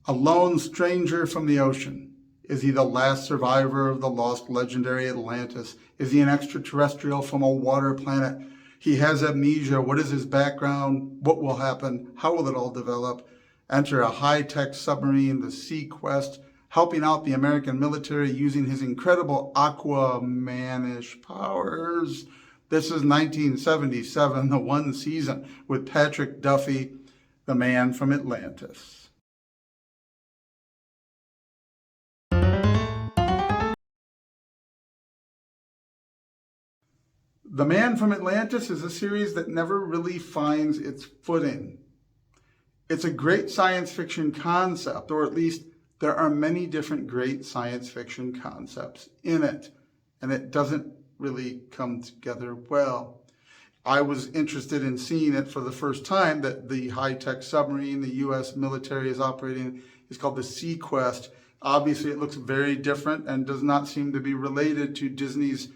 A lone stranger from the ocean. Is he the last survivor of the lost legendary Atlantis? Is he an extraterrestrial from a water planet? He has amnesia. What is his background? What will happen? How will it all develop? Enter a high-tech submarine, the Sea Quest, helping out the American military using his incredible Aquaman-ish powers. This is 1977, the one season with Patrick Duffy, the man from Atlantis. The Man from Atlantis is a series that never really finds its footing. It's a great science fiction concept, or at least there are many different great science fiction concepts in it, and it doesn't really come together well. I was interested in seeing it for the first time, that the high-tech submarine the U.S. military is operating is called the Sea Quest. Obviously, it looks very different and does not seem to be related to Disney's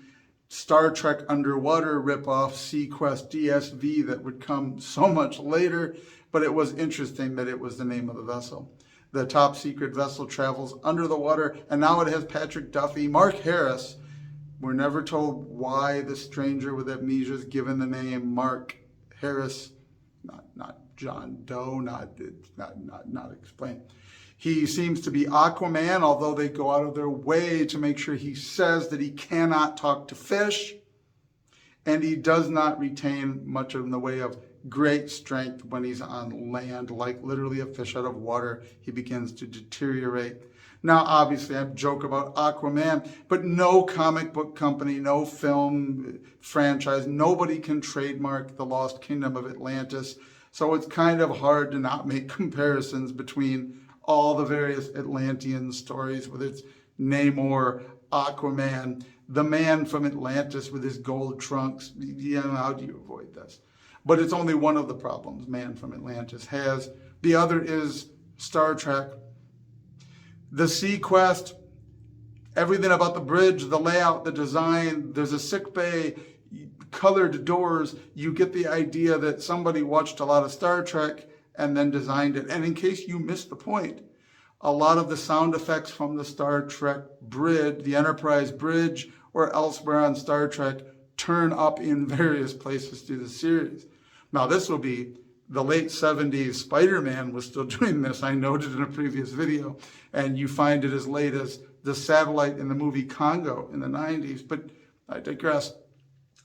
Star Trek underwater ripoff Sea Quest DSV that would come so much later, but it was interesting that it was the name of the vessel. The top secret vessel travels under the water, and now it has Patrick Duffy, Mark Harris. We're never told why the stranger with amnesia is given the name Mark Harris, not John Doe, not explained. He seems to be Aquaman, although they go out of their way to make sure he says that he cannot talk to fish, and he does not retain much in the way of great strength when he's on land. Like literally a fish out of water, he begins to deteriorate. Now, obviously, I joke about Aquaman, but no comic book company, no film franchise, nobody can trademark the Lost Kingdom of Atlantis. So it's kind of hard to not make comparisons between all the various Atlantean stories, whether it's Namor, Aquaman, the man from Atlantis with his gold trunks. How do you avoid this? But it's only one of the problems Man from Atlantis has. The other is Star Trek. The Sea Quest, everything about the bridge, the layout, the design, there's a sick bay, colored doors. You get the idea that somebody watched a lot of Star Trek and then designed it. And in case you missed the point, a lot of the sound effects from the Star Trek bridge, the Enterprise bridge, or elsewhere on Star Trek turn up in various places through the series. Now, this will be the late 70s. Spider-Man was still doing this, I noted in a previous video, and you find it as late as the satellite in the movie Congo in the 90s. But I digress.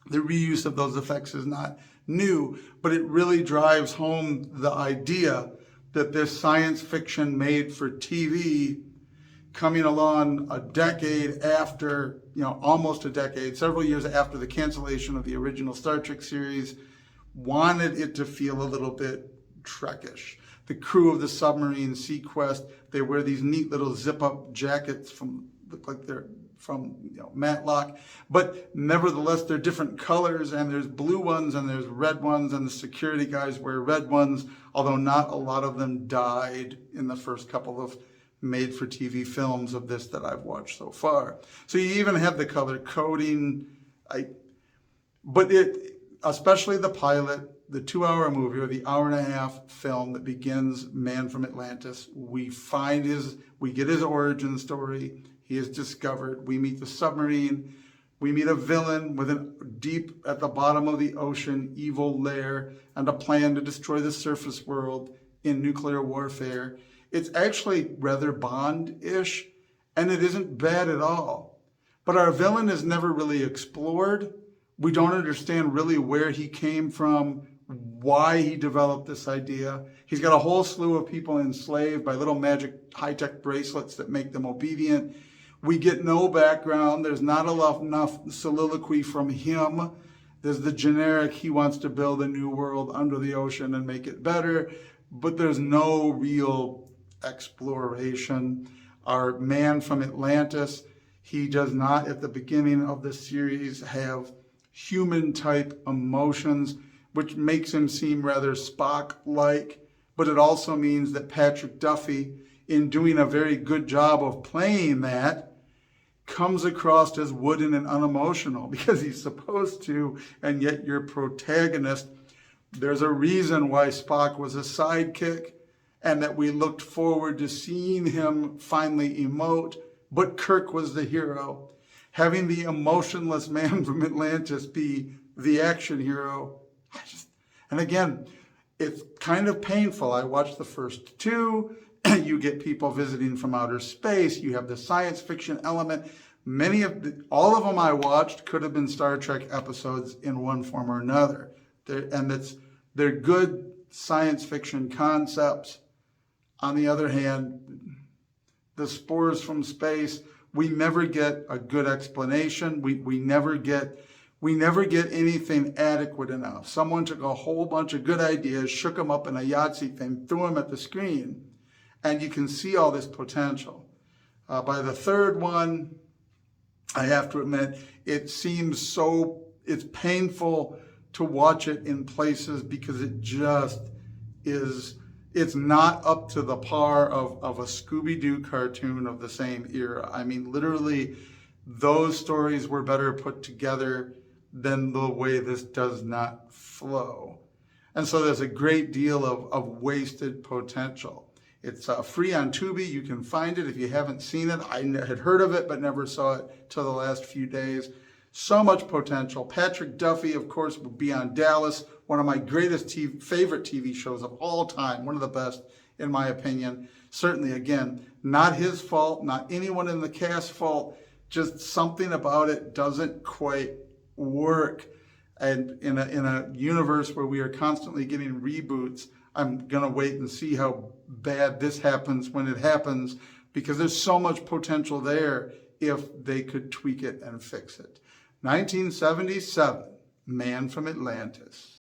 The reuse of those effects is not new, but it really drives home the idea that this science fiction made for TV, coming along a decade after, almost a decade, several years after the cancellation of the original Star Trek series, wanted it to feel a little bit Trekish. The crew of the submarine Sea Quest, they wear these neat little zip-up jackets look like they're from Matlock, but nevertheless they're different colors, and there's blue ones and there's red ones, and the security guys wear red ones, although not a lot of them died in the first couple of made-for-TV films of this that I've watched so far. So you even have the color coding, especially the pilot, the 2-hour movie or the hour-and-a-half film that begins Man from Atlantis. We get his origin story. He is discovered. We meet the submarine. We meet a villain with deep at the bottom of the ocean evil lair and a plan to destroy the surface world in nuclear warfare. It's actually rather Bond-ish, and it isn't bad at all. But our villain is never really explored. We don't understand really where he came from, why he developed this idea. He's got a whole slew of people enslaved by little magic high-tech bracelets that make them obedient. We get no background. There's not enough soliloquy from him. There's the generic, he wants to build a new world under the ocean and make it better, but there's no real exploration. Our man from Atlantis, he does not at the beginning of the series have human-type emotions, which makes him seem rather Spock-like, but it also means that Patrick Duffy, in doing a very good job of playing that, comes across as wooden and unemotional because he's supposed to, and yet your protagonist, there's a reason why Spock was a sidekick, and that we looked forward to seeing him finally emote, but Kirk was the hero. Having the emotionless man from Atlantis be the action hero. And again, it's kind of painful. I watched the first two. You get people visiting from outer space. You have the science fiction element. All of them I watched could have been Star Trek episodes in one form or another. They're good science fiction concepts. On the other hand, the spores from space, we never get a good explanation. We never get anything adequate enough. Someone took a whole bunch of good ideas, shook them up in a Yahtzee thing, threw them at the screen, and you can see all this potential. By the third one, I have to admit, it's painful to watch it in places because it just is, it's not up to the par of a Scooby-Doo cartoon of the same era. I mean, literally, those stories were better put together than the way this does not flow. And so there's a great deal of wasted potential. It's free on Tubi. You can find it if you haven't seen it. I had heard of it, but never saw it till the last few days. So much potential. Patrick Duffy, of course, will be on Dallas, one of my greatest favorite TV shows of all time, one of the best, in my opinion. Certainly, again, not his fault, not anyone in the cast's fault, just something about it doesn't quite work. And in a universe where we are constantly getting reboots, I'm going to wait and see how bad this happens when it happens, because there's so much potential there if they could tweak it and fix it. 1977, Man from Atlantis.